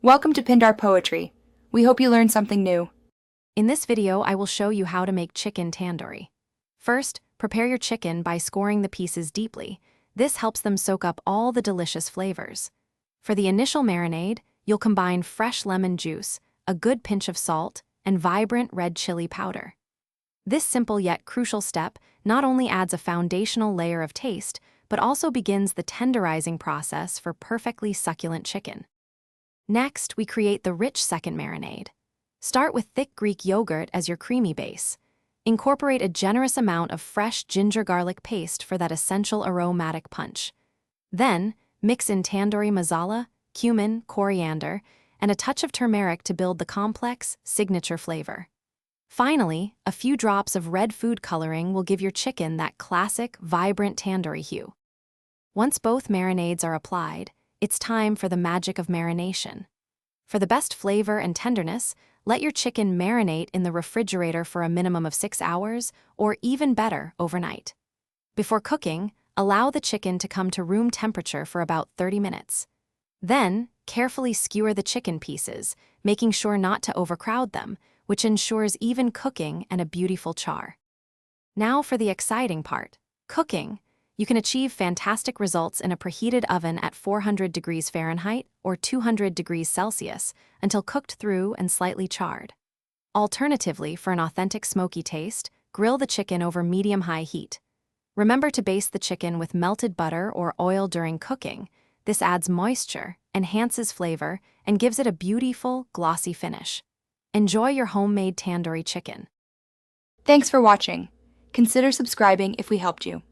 Welcome to Pindar Poetry. We hope you learned something new. In this video, I will show you how to make chicken tandoori. First, prepare your chicken by scoring the pieces deeply. This helps them soak up all the delicious flavors. For the initial marinade, you'll combine fresh lemon juice, a good pinch of salt, and vibrant red chili powder. This simple yet crucial step not only adds a foundational layer of taste, but also begins the tenderizing process for perfectly succulent chicken. Next, we create the rich second marinade. Start with thick Greek yogurt as your creamy base. Incorporate a generous amount of fresh ginger garlic paste for that essential aromatic punch. Then, mix in tandoori masala, cumin, coriander, and a touch of turmeric to build the complex, signature flavor. Finally, a few drops of red food coloring will give your chicken that classic, vibrant tandoori hue. Once both marinades are applied, it's time for the magic of marination. For the best flavor and tenderness, let your chicken marinate in the refrigerator for a minimum of 6 hours, or even better, overnight. Before cooking, allow the chicken to come to room temperature for about 30 minutes. Then, carefully skewer the chicken pieces, making sure not to overcrowd them, which ensures even cooking and a beautiful char. Now for the exciting part, cooking. You can achieve fantastic results in a preheated oven at 400 degrees Fahrenheit or 200 degrees Celsius until cooked through and slightly charred. Alternatively, for an authentic smoky taste, grill the chicken over medium-high heat. Remember to baste the chicken with melted butter or oil during cooking. This adds moisture, enhances flavor, and gives it a beautiful, glossy finish. Enjoy your homemade tandoori chicken. Thanks for watching. Consider subscribing if we helped you.